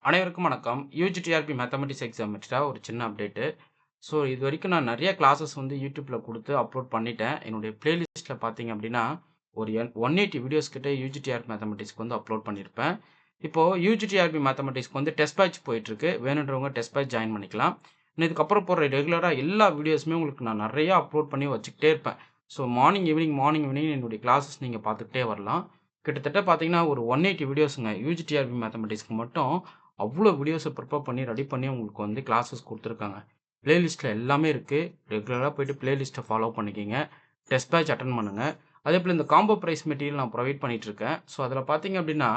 அனைவருக்கும் வணக்கம். யுஜிடிஆர்பி mathematics exam வச்சுட்டா ஒரு சின்ன அப்டேட்டு. ஸோ இதுவரைக்கும் நான் நெறைய கிளாஸஸ் வந்து யூடியூப்ல குடுத்து அப்லோட் பண்ணிட்டேன். என்னுடைய பிளேலிஸ்ட்ல பார்த்தீங்க அப்டின்னா, ஒரு 180 வீடியோஸ் கிட்ட யுஜிடிஆர்பி மேத்தமேட்டிக்ஸ்க்கு வந்து அப்லோட் பண்ணியிருப்பேன். இப்போ யுஜிடிஆர்பி மேத்தமேட்டிக்ஸ்க்கு வந்து டெஸ்ட் பேட்ச் போயிட்டுருக்கு. வேணுன்றவங்க டெஸ்ட் பேட்ச் ஜாயின் பண்ணிக்கலாம். இன்னும் இதுக்கப்புறம் போடுற ரெகுலரா எல்லா வீடியோஸுமே உங்களுக்கு நான் நெறையா அப்லோட் பண்ணி வச்சுக்கிட்டே இருப்பேன். ஸோ மார்னிங் ஈவினிங் என்னுடைய கிளாஸஸ் நீங்க பார்த்துக்கிட்டே வரலாம். கிட்டத்தட்ட பார்த்தீங்கன்னா, ஒரு 180 வீடியோஸுங்க. யுஜிடிஆர்பி மேத்தமேட்டிக்ஸ்க்கு மட்டும் அவ்ளோ வீடியோஸ ப்ரிப்பேர் பண்ணி, ரெடி பண்ணி உங்களுக்கு வந்து கிளாஸஸ் குடுத்துருக்காங்க. பிளேலிஸ்ட்ல எல்லாமே இருக்கு. ரெகுலரா போயிட்டு பிளேலிஸ்ட்ட ஃபாலோ பண்ணிக்கங்க. டெஸ்ட் பேட்ச் அட்டெண்ட் பண்ணுங்க. அதேபோல இந்த காம்போ பிரைஸ் மெட்டீரியல் நான் புரொவைட் பண்ணிட்டுருக்கேன். ஸோ, அதில பார்த்தீங்க அப்டின்னா,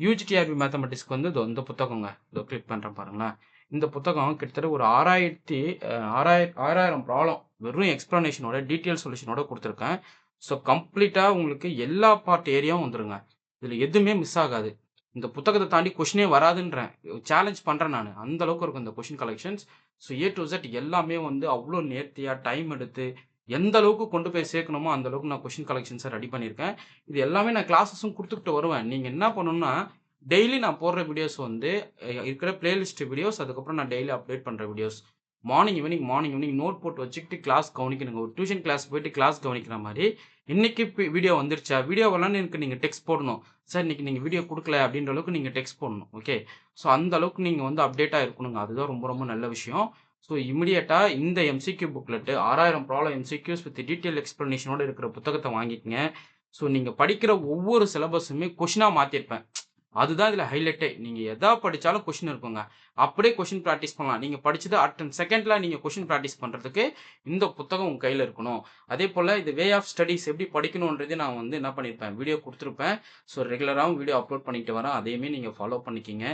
யுஜிடிஆர்பி மேத்தமேட்டிக்ஸ்க்கு வந்து இதோ இந்த புத்தகங்க. இதோ கிளிக் பண்றேன் பாருங்களேன். இந்த புத்தகம் கிட்டத்தட்ட ஒரு 6000 ப்ராப்ளம் வெறும் எக்ஸ்ப்ளனேஷனோட, டீட்டெயில் சொல்யூஷனோட குடுத்துருக்கேன். ஸோ, கம்ப்ளீட்டா உங்களுக்கு எல்லா பார்ட் ஏரியாவும் வந்துருங்க. இதில எதுவுமே மிஸ் ஆகாது. இந்த புத்தகத்த தாண்டி கொஸ்டினே வராதுன்றேன். சேலஞ்ச் பண்றேன் நானு. அந்த அளவுக்கு இருக்கும் இந்த question collections. So A to Z எல்லாமே வந்து அவ்ளோ நேர்த்தியா டைம் எடுத்து, எந்த அளவுக்கு கொண்டு போய் சேர்க்கணுமோ, அந்த அளவுக்கு நான் கொஸ்டின் கலெக்ஷன்ஸ ரெடி பண்ணியிருக்கேன். இது எல்லாமே நான் கிளாஸஸும் குடுத்துக்கிட்டு வருவேன். நீங்க என்ன பண்ணணும்னா, டெய்லி நான் போடுற வீடியோஸ் வந்து இருக்கிற பிளேலிஸ்ட் வீடியோஸ், அதுக்கப்புறம் நான் டெய்லி அப்டேட் பண்ற வீடியோஸ். மார்னிங் ஈவினிங் நோட் போட்டு வச்சுக்கிட்டு கிளாஸ் கவனிக்கணுங்க. ஒரு டியூஷன் கிளாஸ் போயிட்டு கிளாஸ் கவனிக்கிற மாரி, இன்னைக்கு வீடியோ வந்துருச்சா? வீடியோ வரலன்னு எனக்கு நீங்க டெக்ஸ்ட் போடணும். சார் இன்னைக்கு நீங்க வீடியோ குடுக்கல அப்படின்ற அளவுக்கு நீங்க டெக்ஸ்ட் போடணும். ஓகே. ஸோ அந்த அளவுக்கு நீங்க வந்து அப்டேட்டா இருக்கணுங்க. அதுதான் ரொம்ப ரொம்ப நல்ல விஷயம். ஸோ இமிடியேட்டா இந்த MCQ booklet 6000 problem MCQs with detail எக்ஸ்ப்ளனேஷனோட இருக்கிற புத்தகத்த வாங்கிக்கங்க. ஸோ நீங்க படிக்கிற ஒவ்வொரு சிலபஸுமே கொஸ்டினா மாத்திருப்பேன். அதுதான் இதுல ஹைலைட்டே. நீங்க எதா படிச்சாலும் கொஸ்டின் இருக்குங்க. அப்படியே கொஸ்டின் பிராக்டிஸ் பண்ணலாம். நீங்க படிச்சத அட் செகண்ட்ல நீங்க கொஸ்டின் பிராக்டிஸ் பண்றதுக்கு இந்த புத்தகம் உங்க கையில இருக்கணும். அதேபோல இது வே ஆஃப் ஸ்டடீஸ் எப்படி படிக்கணும்ன்றதையும் நான் வந்து என்ன பண்ணியிருப்பேன், வீடியோ குடுத்துருப்பேன். ஸோ ரெகுலராவும் வீடியோ அப்லோட் பண்ணிட்டு வரேன். அதையுமே நீங்க ஃபாலோ பண்ணிக்கங்க.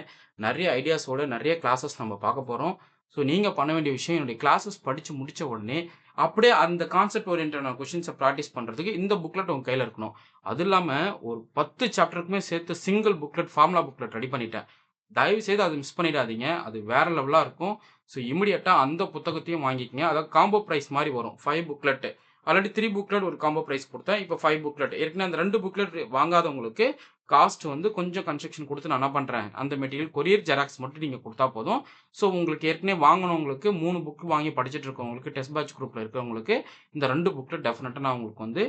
நெறைய ஐடியாஸோட நெறைய கிளாஸஸ் நம்ம பார்க்க போறோம். ஸோ நீங்க பண்ண வேண்டிய விஷயம் என்னுடைய கிளாஸஸ் படிச்சு முடிச்ச உடனே, அப்படியே அந்த கான்செப்ட் ஓரியன்டடான கொஸ்டின்ஸ பிராக்டிஸ் பண்றதுக்கு இந்த புக்லெட் உங்க கையில இருக்கணும். அது இல்லாம ஒரு 10 சாப்டருக்குமே சேர்த்து single booklet, formula booklet ready பண்ணிட்டேன். தயவு செய்து அத மிஸ் பண்ணிடாதீங்க. அது வேற லெவலா இருக்கும். ஸோ இமிடியேட்டா அந்த புத்தகத்தையும் வாங்கிக்கங்க. அதாவது காம்போ பிரைஸ் மாரி வரும். 5 புக்லெட். ஆல்ரெடி 3 புக்லெட் ஒரு காம்போ பிரைஸ் குடுத்தேன். இப்ப 5 புக்லெட். ஏற்கனவே அந்த 2 புக்லெட் வாங்காதவங்களுக்கு காஸ்ட் வந்து கொஞ்சம் கன்செக்ஷன் குடுத்து நான் என்ன பண்றேன், அந்த மெட்டீரியல் கொரியர் ஜெராக்ஸ் மட்டும் நீங்க குடுத்தா போதும். ஸோ உங்களுக்கு ஏற்கனவே வாங்குனவங்களுக்கு 3 புக் வாங்கி படிச்சுட்டு இருக்கவங்களுக்கு, டெஸ்ட் பேட்ச் குரூப்ல இருக்கிறவங்களுக்கு இந்த 2 புக்லெட் டெஃபினட்டா நான் உங்களுக்கு வந்து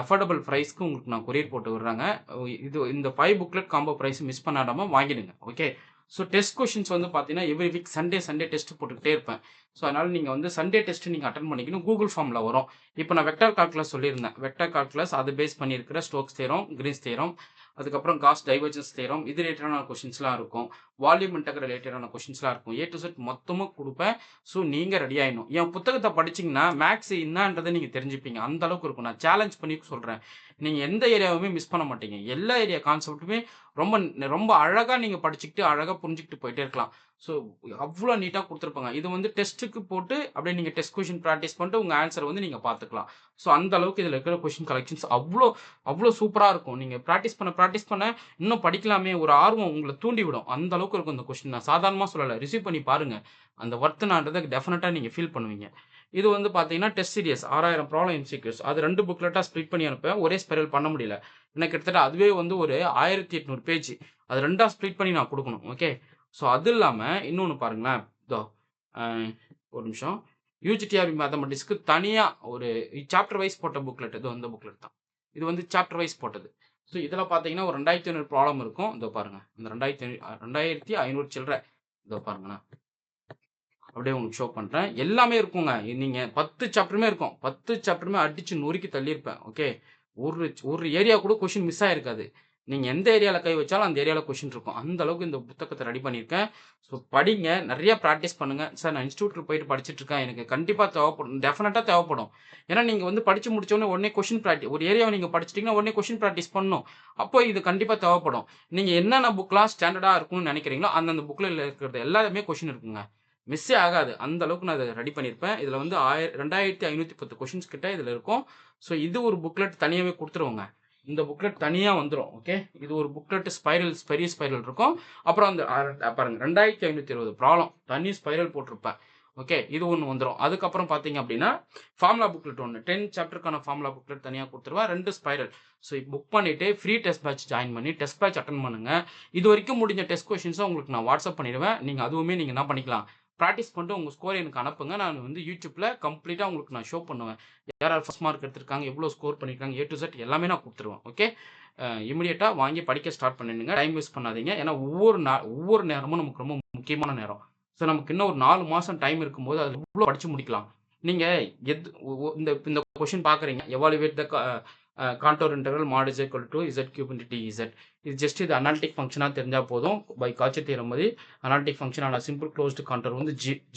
அஃபோர்டபிள் பிரைஸ்க்கு உங்களுக்கு நான் கொரியர் போட்டு விடுறேங்க. இது இந்த 5 புக்லெட் காம்போ பிரைஸ் மிஸ் பண்ணாம வாங்கிடுங்க. ஓகே. ஸோ டெஸ்ட் கொஸ்டின்ஸ் வந்து பார்த்தீங்கன்னா, எவ்ரி வீக் சண்டே டெஸ்ட் போட்டுக்கிட்டே இருப்பேன். ஸோ அதனால நீங்க வந்து சண்டே டெஸ்ட் நீங்க அட்டெண்ட் பண்ணிக்கணும். கூகுள் ஃபார்ம்ல வரும். இப்ப நான் வெக்டார் கால்குலஸ் சொல்லியிருந்தேன். வெக்டார் கால்குலஸ் அது பேஸ் பண்ணி இருக்கிற ஸ்டோக்ஸ் தியரம், கிரீன்ஸ் தியரம், அதுக்கப்புறம் காஸ் டைவர்ஜென்ஸ் தியரம் இது ரிலேட்டடான கொஸ்டின்ஸ்லாம் இருக்கும். வால்யூம் இன்டெக்ரல் ரிலேட்டடான கொஸ்டின்ஸ்லாம் இருக்கும். ஏ டூ இசட் மொத்தமும் குடுப்பேன். ஸோ நீங்க ரெடி ஆயிடணும். என் புத்தகத்த படிச்சீங்கன்னா, மேத்ஸ் என்னான்றத நீங்க தெரிஞ்சுப்பீங்க. அந்த அளவுக்கு இருக்கும். நான் சேலஞ்ச் பண்ணி சொல்றேன். நீங்க எந்த ஏரியாவுமே மிஸ் பண்ண மாட்டீங்க. எல்லா ஏரியா கான்செப்ட்டுமே ரொம்ப ரொம்ப அழகா நீங்க படிச்சுக்கிட்டு, அழகா புரிஞ்சுகிட்டு போயிட்டே இருக்கலாம். ஸோ அவ்ளோ நீட்டா குடுத்துருப்பாங்க. இது வந்து டெஸ்ட்டுக்கு போட்டு அப்படியே நீங்க டெஸ்ட் கொஸ்டின் பிராக்டிஸ் பண்ணிட்டு உங்க ஆன்ஸர வந்து நீங்க பார்த்துக்கலாம். ஸோ அந்த அளவுக்கு இதுல இருக்கிற கொஸ்டின் கலெக்ஷன்ஸ் அவ்ளோ சூப்பரா இருக்கும். நீங்க பிராக்டிஸ் பண்ண இன்னும் படிக்கலாமே ஒரு ஆர்வம் உங்கள தூண்டிவிடும். அந்த அளவுக்கு இருக்கும் இந்த கொஸ்டின். நான் சாதாரணமா சொல்லல. ரிசீவ் பண்ணி பாருங்க. அந்த வொர்த்னான்றத டெஃபினட்டா நீங்க ஃபீல் பண்ணுவீங்க. இது வந்து பார்த்தீங்கன்னா, டெஸ்ட் சீரியஸ் 6000 ப்ராப்ளம் எம்சிக்யூஸ். அது 2 புக்லெட்டா ஸ்ப்ளிட் பண்ணி அனுப்புவேன். ஒரே ஸ்பைரல் பண்ண முடியல. ஏன்னா கிட்டத்தட்ட அதுவே வந்து ஒரு 1800 பேஜ். அது 2ஆ ஸ்ப்ளிட் பண்ணி நான் குடுக்கணும். ஓகே. ஸோ அது இல்லாம இன்னொன்னு பாருங்களேன். இதோ அ ஒரு நிமிஷம். யுஜிடிஆர்பி மேத்தமேட்டிக்ஸ்க்கு தனியா ஒரு சாப்டர் வைஸ் போட்ட புக்லெட். இதோ இந்த புக்லெட் தான். இது வந்து சாப்டர் வைஸ் போட்டது. ஸோ இதில பார்த்தீங்கன்னா, ஒரு 2500 ப்ராப்ளம் இருக்கும். இதோ பாருங்க. இந்த 2500 சில்ற. இதோ பாருங்களேன். அப்படியே உங்களுக்கு ஷோ பண்றேன். எல்லாமே இருக்குங்க. நீங்க 10 சாப்டருமே இருக்கும். 10 சாப்டருமே அடிச்சு நொறுக்கி தள்ளியிருப்பேன். ஓகே. ஒரு ஒரு ஏரியா கூட கொஸ்டின் மிஸ் ஆயிருக்காது. நீங்க எந்த ஏரியால கை வச்சாலும் அந்த ஏரியால கொஸ்டின் இருக்கும். அந்த அளவுக்கு இந்த புத்தகத்த ரெடி பண்ணியிருக்கேன். ஸோ படிங்க. நெறைய பிராக்டிஸ் பண்ணுங்க. சார் நான் இன்ஸ்டிடியூட்ல போயிட்டு படிச்சுட்டு இருக்கேன். எனக்கு கண்டிப்பா தேவைப்படும். டெஃபினட்டா தேவைப்படும். ஏன்னா நீங்க வந்து படிச்சு முடிச்ச உடனே கொஸ்டின் ஒரு ஏரியாவ நீங்க படிச்சுட்டீங்கன்னா, உடனே கொஸ்டின் பிராக்டிஸ் பண்ணணும். அப்போ இது கண்டிப்பா தேவைப்படும். நீங்க என்னென்ன புக்லாம் ஸ்டாண்டர்டா இருக்கும்னு நெனைக்கிறீங்களோ, அந்தந்த புக்ல இருக்கிறது எல்லாமே கொஸ்டின் இருக்குங்க. மிஸ்ஸே ஆகாது. அந்த அளவுக்கு நான் இத ரெடி பண்ணியிருப்பேன். இதுல வந்து 2510 கொஸ்டின்ஸ் கிட்ட இதுல இருக்கும். ஸோ இது ஒரு புக்லெட் தனியாவே குடுத்துருவோங்க. இந்த புக்லெட் தனியா வந்துரும். ஓகே. இது ஒரு புக்லெட் பெரிய ஸ்பைரல் இருக்கும். அப்புறம் அந்த பாருங்க 2520 ப்ராப்ளம் தனி ஸ்பைரல் போட்டிருப்பேன். ஓகே. இது ஒண்ணு வந்துரும். அதுக்கப்புறம் பார்த்தீங்க அப்படின்னா, ஃபார்முலா புக்லெட் ஒண்ணு. 10 சாப்டருக்கான ஃபார்முலா புக்லெட் தனியா குடுத்துருவேன். 2 ஸ்பைரல். ஸோ புக் பண்ணிட்டு ஃப்ரீ டெஸ்ட் பேட்ச் ஜாயின் பண்ணி டெஸ்ட் பேட்ச் அட்டெண்ட் பண்ணுங்க. இதுவரைக்கும் முடிஞ்ச டெஸ்ட் கொஸ்டின்ஸ உங்களுக்கு நான் வாட்ஸ்அப் பண்ணிடுவேன். அதுவுமே நீங்க என்ன பண்ணிக்கலாம், பிராக்டிஸ் பண்ணிட்டு உங்க ஸ்கோர் எனக்கு அனுப்புங்க. நான் YouTubeல கம்ப்ளீட்டா உங்களுக்கு நான் ஷோ பண்ணுவேன். யார் யார் ஃபர்ஸ்ட் மார்க் எடுத்திருக்காங்க, எவ்வளோ ஸ்கோர் பண்ணியிருக்காங்க, ஏ டூ இசட் எல்லாமே நான் குடுத்துருவேன். ஓகே. இமிடியேட்டா வாங்கி படிக்க ஸ்டார்ட் பண்ணிடுங்க. டைம் வேஸ்ட் பண்ணாதீங்க. ஏன்னா ஒவ்வொரு நேரமும் நமக்கு ரொம்ப முக்கியமான நேரம். ஸோ நமக்கு இன்னும் ஒரு 4 மாசம் டைம் இருக்கும்போது அது எவ்வளோ படிச்சு முடிக்கலாம். நீங்க எது இந்த கொஸ்டின் பார்க்குறீங்க. Evaluate the contour integral mod is equal to Z cube into dz. இது ஜஸ்ட் இது அனாலிட்டிக் ஃபங்க்ஷனா தெரிஞ்சா போதும். பை காச்சி தியரம் மாதிரி அனாலிட்டிக் ஃபங்க்ஷன் ஆன சிம்பிள் க்ளோஸ்டு கான்டோர்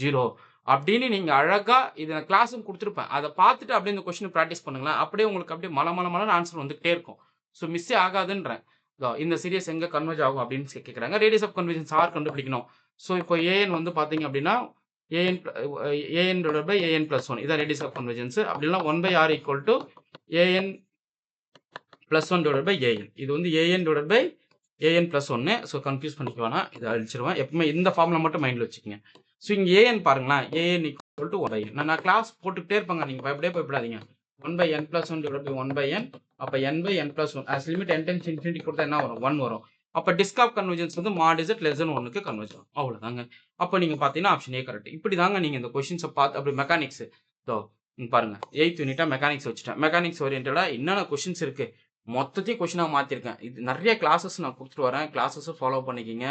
0 அப்படின்னு நீங்க அழகா இதை கிளாஸும் கொடுத்துருப்பேன். அதை பார்த்துட்டு அப்படியே இந்த கொஸ்டின் ப்ராக்டிஸ் பண்ணுங்களேன். அப்படியே உங்களுக்கு அப்படியே மலை ஆன்சர் வந்துகிட்டே இருக்கும். ஸோ மிஸ்ஸே ஆகாதுன்றேன். இந்த சீரியஸ் எங்க கன்வெர்ஜ் ஆகும் அப்படின்னு கேட்குறாங்க. ரேடியஸ் ஆஃப் கன்வர்ஜென்ஸ் ஆர் கண்டுபிடிக்கணும். ஸோ இப்போ ஏஎன் பார்த்தீங்க அப்படின்னா A N divide by A N plus 1 இதான் ரேடியஸ் ஆஃப் கன்வர்ஜென்ஸ். அப்படின்னா 1/r equal to A N plus 1 divide by A N. இது A N divide by A N plus 1. So confuse பண்ணிக்க வேணாம், இதை அழிச்சிருவேன். எப்பவுமே இந்த ஃபார்முலா மட்டும் மைண்டில் வச்சுக்கோங்க. ஸோ இங்கே ஏஎன் பாருங்களேன், ஏஎன் ஈக்குவல் டு 1/n. நான் கிளாஸ் போட்டுக்கிட்டே இருப்பாங்க, நீங்கள் பயப்படாதீங்க. 1/n plus 1 divided by 1/n. அப்போ n/n plus 1 as limit n tends to infinity கொடுத்தா என்ன வரும், 1 வரும். அப்போ disc of convergence mod z less than 1க்கு கன்வெர்ஜ் ஆகும். அவ்வளோதாங்க. அப்போ நீங்கள் பார்த்தீங்கன்னா ஆப்ஷன் ஏ கரெக்ட். இப்படி தாங்க நீங்கள் இந்த கொஸ்டின்ஸை பார்த்து அப்படி மெக்கானிக்ஸ் பாருங்க. 8th யூனிட்டா மெக்கானிக்ஸ் வச்சுட்டேன். மெக்கானிக்ஸ் ஓரியன்டா என்னென்ன கொஸ்டின்ஸ் இருக்கு மொத்தத்தையும் கொஸ்டினாக மாற்றிருக்கேன். இது நிறைய கிளாஸஸ் நான் கொடுத்துட்டு வரேன். கிளாஸஸும் ஃபாலோ பண்ணிக்கிங்க.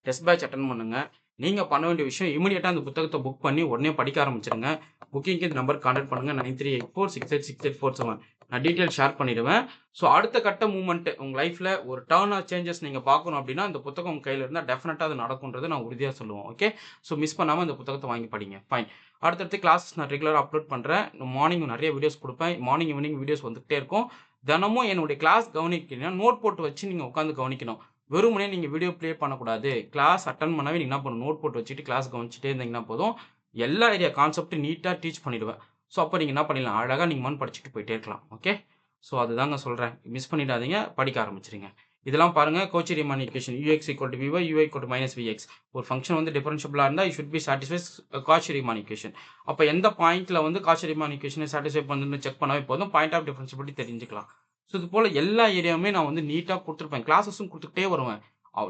டெஸ்ட் பேட்ச் அட்டன் பண்ணுங்க. நீங்கள் பண்ண வேண்டிய விஷயம் இமீடியட்டாக அந்த புத்தகத்தை புக் பண்ணி உடனே படிக்க ஆரம்பிச்சிருங்க. புக்கிங்க்கு இந்த நம்பர் கான்டாக்ட் பண்ணுங்க 9384686847. நான் டீட்டெயில் ஷேர் பண்ணிடுவேன். ஸோ அடுத்த கட்ட மூவ்மெண்ட் உங்கள் லைஃப்பில் ஒரு டர்ன் ஆஃப் சேஞ்சஸ் நீங்கள் பார்க்கணும் அப்படின்னா அந்த புத்தகம் உங்கள் கையில் இருந்தால் டெஃபினட்டாக அது நடக்கும்ன்றது நான் உறுதியாக சொல்லுவேன். ஓகே. ஸோ மிஸ் பண்ணாமல் இந்த புத்தகத்தை வாங்கி படிங்க. ஃபைன். அடுத்தடுத்து கிளாஸஸ் நான் ரெகுலராக அப்லோட் பண்ணுறேன். மார்னிங் நிறைய வீடியோஸ் கொடுப்பேன். மார்னிங் ஈவினிங் வீடியோஸ் வந்துகிட்டே இருக்கும். தினமும் என்னுடைய கிளாஸ் கவனிக்கணும்னா நோட் போட்டு வச்சு நீங்கள் உட்காந்து கவனிக்கணும். வெறுமனே நீங்கள் வீடியோ ப்ளே பண்ணக்கூடாது. கிளாஸ் அட்டன் பண்ணவே நீங்கள் என்ன பண்ணணும், நோட் போட்டு வச்சுட்டு கிளாஸ் கவனிச்சுட்டே இருந்தீங்கன்னா போதும். எல்லா ஏரியா கான்செப்ட்டும் நீட்டாக டீச் பண்ணிடுவேன். ஸோ அப்போ நீங்கள் என்ன பண்ணிடலாம், அழகாக நீங்கள் மண் படிச்சுட்டு போயிட்டே இருக்கலாம். ஓகே. ஸோ அதுதாங்க சொல்கிறேன். மிஸ் பண்ணிடாதீங்க, படிக்க ஆரம்பிச்சிருங்க. இதெல்லாம் பாருங்கள். Cauchy Riemann equation ux equal to vy, uy equal to minus vx. ஒரு ஃபங்க்ஷன் டிஃபரன்ஷியபிளாக இருந்தால் you should be satisfies Cauchy Riemann equation. அப்போ எந்த பாயிண்ட்டில் காச்சி ரீமான் ஈக்குவேஷனை சாட்டிஸ்ஃபை பண்ணுன்னு செக் பண்ணவே போதும். பாயிண்ட் ஆஃப் டிஃபரன்ஷியபிலிட்டி தெரிஞ்சுக்கலாம். ஸோ இது போல் எல்லா ஏரியாவுமே நான் நீட்டாக கொடுத்துருப்பேன். கிளாஸஸும் கொடுத்துக்கிட்டே வருவேன்.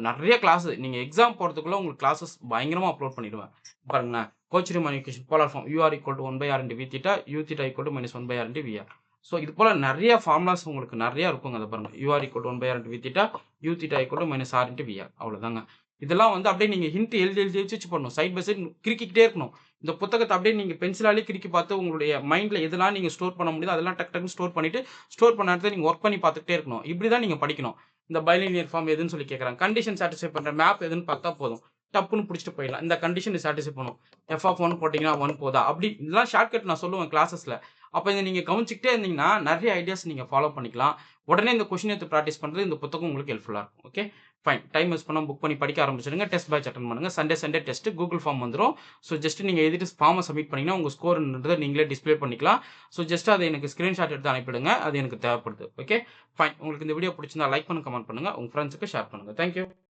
நிறைய கிளாஸ் நீங்கள் எக்ஸாம் போகிறதுக்குள்ள உங்களுக்கு கிளாஸஸ் பயங்கரமாக அப்லோட் பண்ணிடுவேன். பாருங்களேன். Cauchy Riemann equation polar form ur equal to 1/r into v theta, u theta equal to minus 1/r into vr. So இது போல் நிறைய ஃபார்முலாஸ் உங்களுக்கு நிறையா இருக்குங்க. அதை பாருங்கள். ur equal to 1/r into v theta, u theta equal to minus r into vr. அவ்வளோதாங்க. இதெல்லாம் அப்படியே நீங்கள் ஹிண்ட் எழுதி வச்சு பண்ணணும். சைட் பை சைட் கிரிக்கிட்டே இருக்கணும். இந்த புத்தகத்தை அப்படியே நீங்கள் பென்சிலாலே கிரிக்கி பார்த்து உங்களுடைய மைண்டில் எதெல்லாம் நீங்கள் ஸ்டோர் பண்ண முடியுதோ அதெல்லாம் டக்குன்னு ஸ்டோர் பண்ணிவிட்டு ஸ்டோர் பண்ண இடத்துல நீங்கள் ஒர்க் பண்ணி பார்த்துக்கிட்டே இருக்கணும். இப்படி தான் நீங்கள் படிக்கணும். இந்த பைலினியர் ஃபார்ம் எதுன்னு சொல்லி கேட்குறாங்க. கண்டிஷன் சாட்டிஸ்ஃபை பண்ணுற மேப் எதுன்னு பார்த்தா போதும். டப்புன்னு பிடிச்சிட்டு போயிடலாம். இந்த கண்டிஷன் சாட்டிஸ்ஃபை பண்ணும். f(1) போட்டிங்கன்னா 1 போதா அப்படி இதெல்லாம் ஷார்ட்கட் நான் சொல்லுவேன் கிளாஸஸில். அப்போ இதை நீங்கள் கவனிச்சிக்கிட்டே இருந்தீங்கன்னா நிறைய ஐடியாஸ் நீங்கள் ஃபாலோ பண்ணிக்கலாம். உடனே இந்த கொஸ்டின் எடுத்து ப்ராக்டிஸ் பண்ணுறது இந்த புத்தகம் உங்களுக்கு ஹெல்ப்ஃபுல்லாக இருக்கும். ஓகே. ஃபைன். டைம் வேஸ்ட் பண்ணால் புக் பண்ணி படிக்க ஆரம்பிச்சிடுங்க. டெஸ்ட் பேட்ச் அட்டன் பண்ணுங்கள். சண்டே டெஸ்ட் கூகுள் ஃபார்ம் வந்துடும். ஸோ ஜஸ்ட் நீங்கள் எழுதிட்டு ஃபார்மை சப்மிட் பண்ணிங்கன்னா உங்கள் ஸ்கோர்ன்றதை நீங்களே டிஸ்பிளே பண்ணிக்கலாம். ஸோ ஜஸ்ட் அதை எனக்கு ஸ்க்ரீன்ஷாட் எடுத்து அனுப்பிடுங்க. அது எனக்கு தேவைப்படுது. ஓகே. ஃபைன். உங்களுக்கு இந்த வீடியோ பிடிச்சிருந்தா லைக் பண்ணுங்க, கமெண்ட் பண்ணுங்கள், உங்கள் ஃப்ரெண்ட்ஸுக்கு ஷேர் பண்ணுங்கள். தேங்க்யூ.